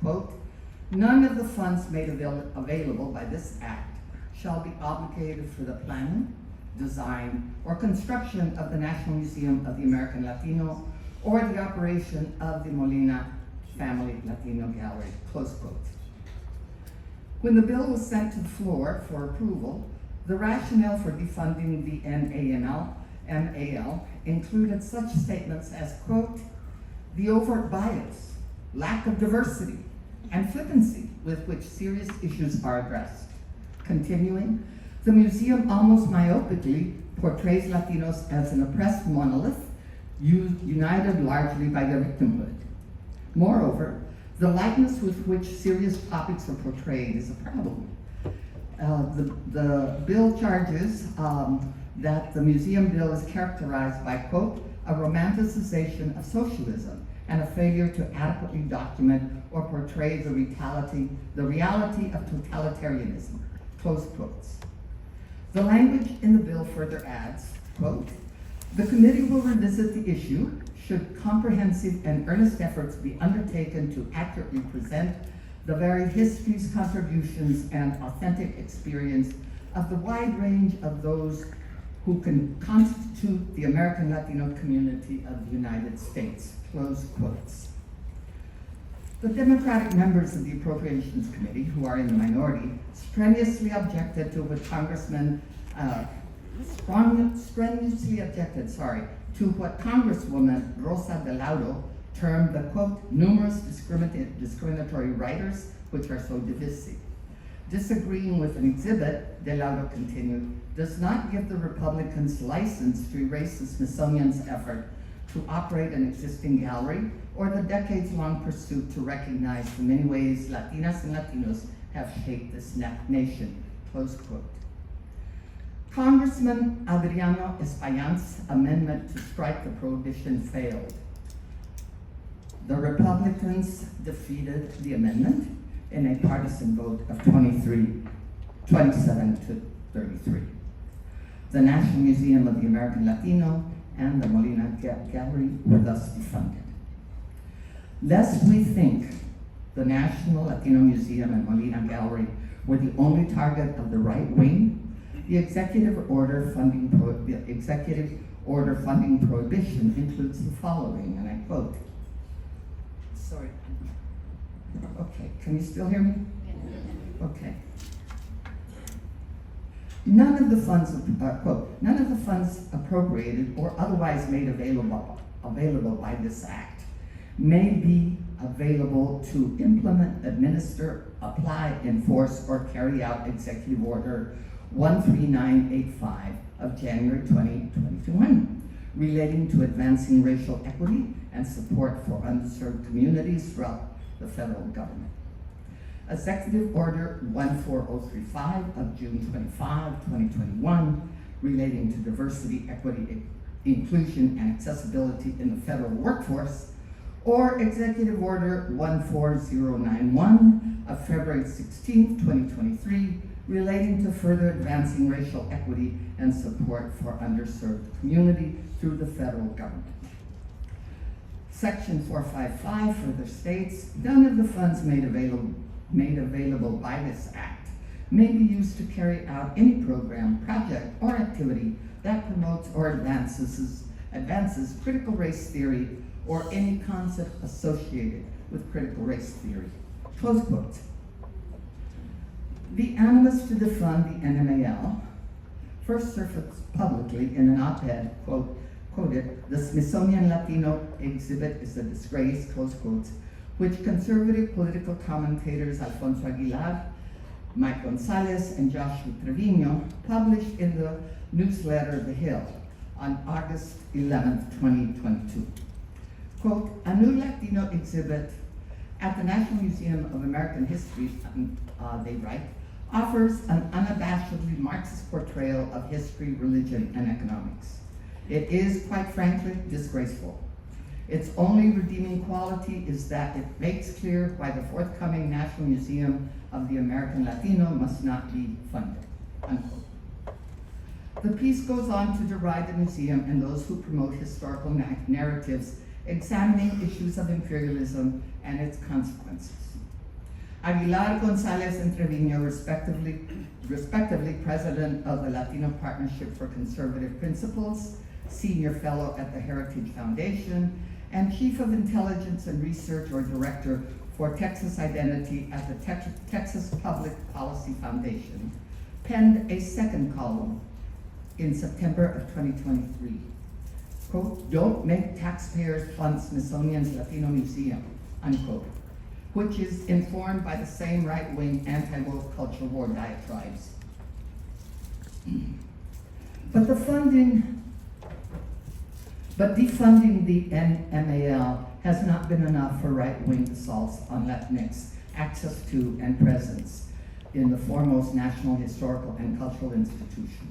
quote, "None of the funds made available by this act shall be obligated for the planning, design, or construction of the National Museum of the American Latino or the operation of the Molina Family Latino Gallery," close quote. When the bill was sent to the floor for approval, the rationale for defunding the MAL included such statements as, quote, "the overt bias, lack of diversity, and flippancy with which serious issues are addressed." Continuing, "The museum almost myopically portrays Latinos as an oppressed monolith, united largely by their victimhood. Moreover, the lightness with which serious topics are portrayed is a problem. The bill charges that the museum bill is characterized by, quote, "a romanticization of socialism and a failure to adequately document or portray the reality of totalitarianism," close quotes. The language in the bill further adds, quote, "The committee will revisit the issue should comprehensive and earnest efforts be undertaken to accurately present the varied histories, contributions, and authentic experience of the wide range of those who can constitute the American Latino community of the United States," close quotes. The Democratic members of the Appropriations Committee, who are in the minority, strenuously objected to what Congresswoman Rosa DeLaudo termed the, quote, "numerous discriminatory writers which are so divisive." Disagreeing with an exhibit, DeLaudo continued, "does not give the Republicans license to erase the Smithsonian's effort to operate an existing gallery or the decades-long pursuit to recognize the many ways Latinas and Latinos have shaped this nation," close quote. Congressman Adriano Espaillan's amendment to strike the prohibition failed. The Republicans defeated the amendment in a partisan vote of 27 to 33. The National Museum of the American Latino and the Molina Gallery were thus defunded. Lest we think the National Latino Museum and Molina Gallery were the only target of the right wing, the executive order funding prohibition includes the following, and I quote. Sorry. Okay, can you still hear me? Okay. None of the funds, quote, "none of the funds appropriated or otherwise made available by this act may be available to implement, administer, apply, enforce, or carry out Executive Order 13985 of January 2021, relating to advancing racial equity and support for underserved communities throughout the federal government. Executive Order 14035 of June 25, 2021, relating to diversity, equity, inclusion, and accessibility in the federal workforce, or Executive Order 14091 of February 16, 2023, relating to further advancing racial equity and support for underserved community through the federal government." Section 455 further states, "None of the funds made available by this act may be used to carry out any program, project, or activity that promotes or advances critical race theory or any concept associated with critical race theory," close quote. The animus to defund the NMAL first surfaced publicly in an op-ed, quoted, "The Smithsonian Latino exhibit is a disgrace," close quotes, which conservative political commentators Alfonso Aguilar, Mike Gonzalez, and Joshua Trevino published in the newsletter The Hill on August 11, 2022. Quote, "A new Latino exhibit at the National Museum of American History," they write, "offers an unabashedly Marxist portrayal of history, religion, and economics. It is, quite frankly, disgraceful. Its only redeeming quality is that it makes clear why the forthcoming National Museum of the American Latino must not be funded," unquote. The piece goes on to deride the museum and those who promote historical narratives examining issues of imperialism and its consequences. Aguilar Gonzalez and Trevino, respectively President of the Latino Partnership for Conservative Principles, Senior Fellow at the Heritage Foundation, and Chief of Intelligence and Research or Director for Texas Identity at the Texas Public Policy Foundation, penned a second column in September of 2023. Quote, "Don't make taxpayers fund Smithsonian's Latino Museum," unquote, which is informed by the same right-wing anti-woke culture war diatribes. But defunding the NMAL has not been enough for right-wing assaults on Latinx access to and presence in the foremost national historical and cultural institution.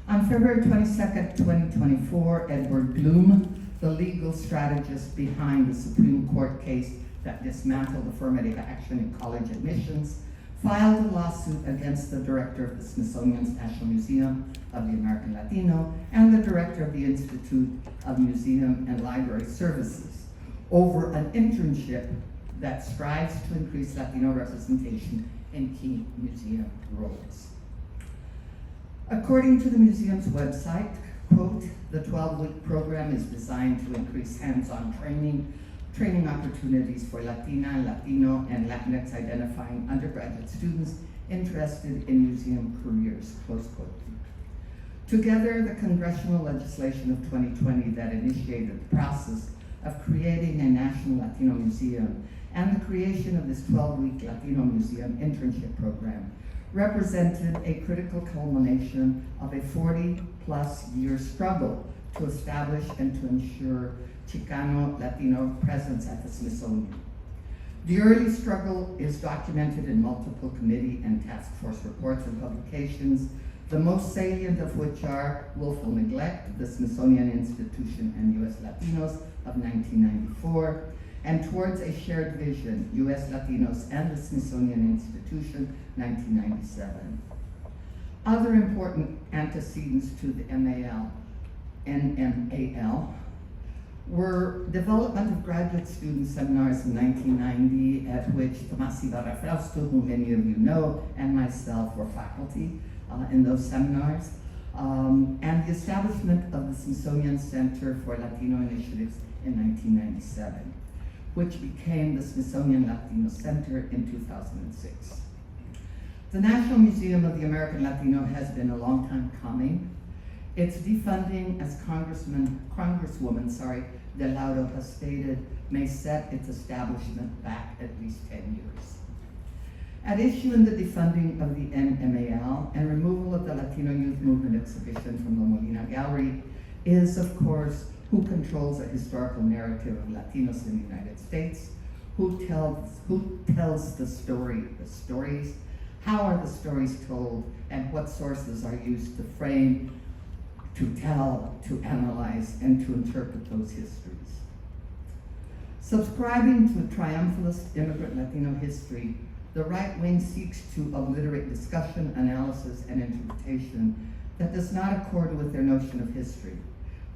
On February 22nd, 2024, Edward Bloom, the legal strategist behind the Supreme Court case that dismantled affirmative action in college admissions, filed a lawsuit against the director of the Smithsonian's National Museum of the American Latino and the director of the Institute of Museum and Library Services over an internship that strives to increase Latino representation in key museum roles. According to the museum's website, quote, "The 12-week program is designed to increase hands-on training opportunities for Latina, Latino, and Latinx identifying undergraduate students interested in museum careers," close quote. Together, the congressional legislation of 2020 that initiated the process of creating a national Latino museum and the creation of this 12-week Latino museum internship program represented a critical culmination of a 40-plus year struggle to establish and to ensure Chicano-Latino presence at the Smithsonian. The early struggle is documented in multiple committee and task force reports and publications, the most salient of which are Willful Neglect, the Smithsonian Institution and U.S. Latinos of 1994, and Towards a Shared Vision, U.S. Latinos and the Smithsonian Institution, 1997. Other important antecedents to the NMAL were development of graduate student seminars in 1990, at which Tomás Ibarra Frausto, who many of you know, and myself were faculty in those seminars, and the establishment of the Smithsonian Center for Latino Initiatives in 1997, which became the Smithsonian Latino Center in 2006. The National Museum of the American Latino has been a long time coming. Its defunding, as Congresswoman De Laudo has stated, may set its establishment back at least 10 years. At issue in the defunding of the NMAL and removal of the Latino Youth Movement exhibition from the Molina Gallery is, of course, who controls a historical narrative of Latinos in the United States, who tells the stories, how are the stories told, and what sources are used to frame, to tell, to analyze, and to interpret those histories. Subscribing to a triumphalist immigrant Latino history, the right wing seeks to obliterate discussion, analysis, and interpretation that does not accord with their notion of history,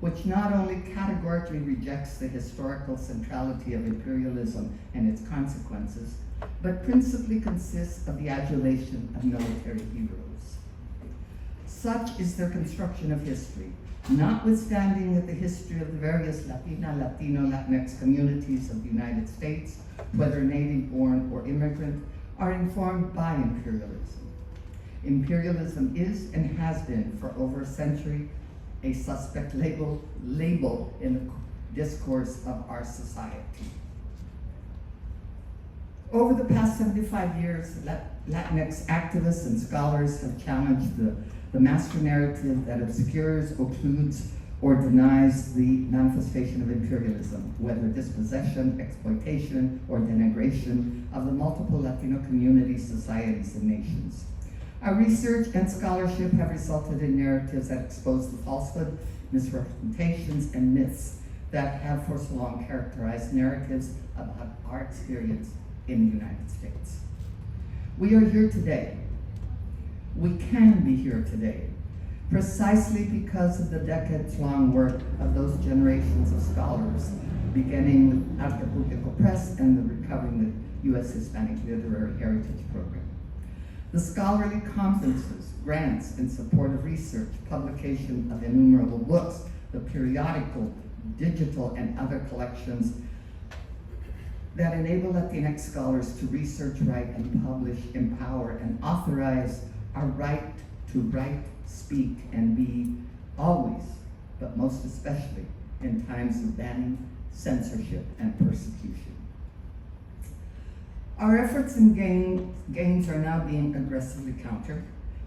which not only categorically rejects the historical centrality of imperialism and its consequences, but principally consists of the adulation of military heroes. Such is their construction of history, notwithstanding that the history of the various Latina, Latino, Latinx communities of the United States, whether native-born or immigrant, are informed by imperialism. Imperialism is and has been for over a century a suspect label in the discourse of our society. Over the past 75 years, Latinx activists and scholars have challenged the master narrative that obscures, occludes, or denies the manifestation of imperialism, whether dispossession, exploitation, or denigration of the multiple Latino communities, societies, and nations. Our research and scholarship have resulted in narratives that expose the falsehood, misrepresentations, and myths that have for so long characterized narratives about our experience in the United States. We are here today. We can be here today, precisely because of the decades-long work of those generations of scholars, beginning with Arte Público Press and the Recovering U.S. Hispanic Literary Heritage Program. The scholarly conferences, grants in support of research, publication of innumerable books, the periodical, digital, and other collections that enable Latinx scholars to research, write, and publish, empower, and authorize our right to write, speak, and be always, but most especially in times of banning, censorship, and persecution. Our efforts and gains are now being aggressively countered.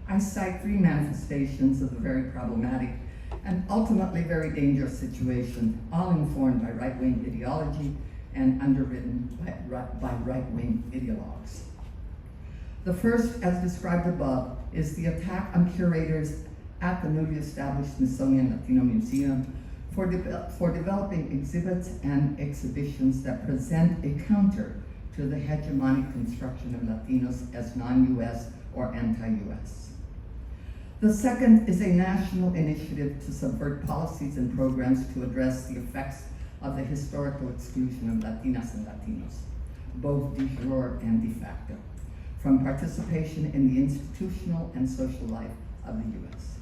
I cite 3 manifestations of the very problematic and ultimately very dangerous situation, all informed by right-wing ideology and underwritten by right-wing ideologues. The first, as described above, is the attack on curators at the newly established Smithsonian Latino Museum for developing exhibits and exhibitions that present a counter to the hegemonic construction of Latinos as non-US or anti-US. The second is a national initiative to subvert policies and programs to address the effects of the historical exclusion of Latinas and Latinos, both de jure and de facto, from participation in the institutional and social life of the US.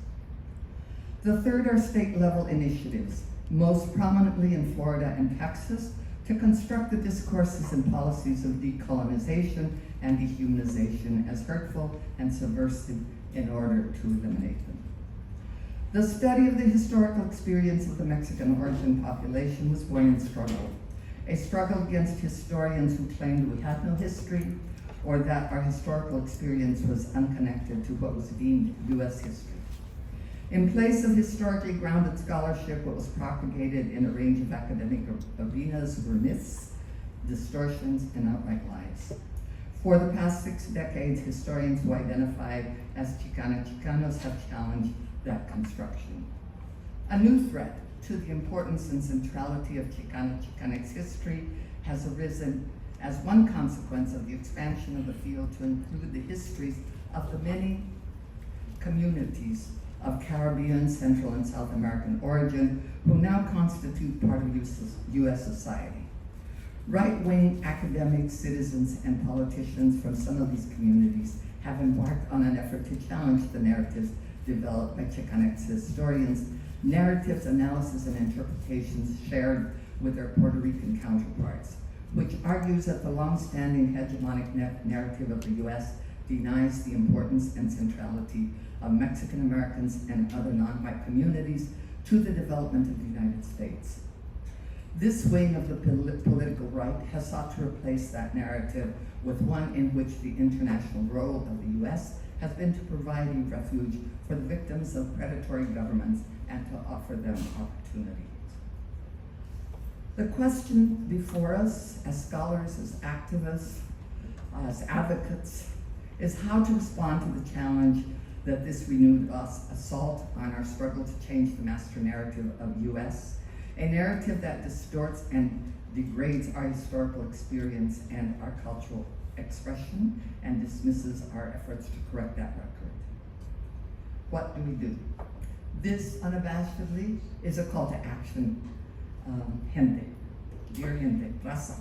The third are state-level initiatives, most prominently in Florida and Texas, to construct the discourses and policies of decolonization and dehumanization as hurtful and subversive in order to eliminate them. The study of the historical experience of the Mexican origin population was born in struggle, a struggle against historians who claimed we had no history or that our historical experience was unconnected to what was deemed US history. In place of historically grounded scholarship, what was propagated in a range of academic arenas were myths, distortions, and outright lies. For the past 6 decades, historians who identify as Chicana Chicanos have challenged that construction. A new threat to the importance and centrality of Chicana Chicanx history has arisen as one consequence of the expansion of the field to include the histories of the many communities of Caribbean, Central, and South American origin who now constitute part of US society. Right-wing academics, citizens, and politicians from some of these communities have embarked on an effort to challenge the narratives developed by Chicanx historians, narratives, analysis, and interpretations shared with their Puerto Rican counterparts, which argues that the long-standing hegemonic narrative of the US denies the importance and centrality of Mexican Americans and other non-white communities to the development of the United States. This wing of the political right has sought to replace that narrative with one in which the international role of the US has been to provide a refuge for the victims of predatory governments and to offer them opportunity. The question before us as scholars, as activists, as advocates, is how to respond to the challenge that this renewed assault on our struggle to change the master narrative of US, a narrative that distorts and degrades our historical experience and our cultural expression and dismisses our efforts to correct that record. What do we do? This, unabashedly, is a call to action. Gente, dear gente, raza.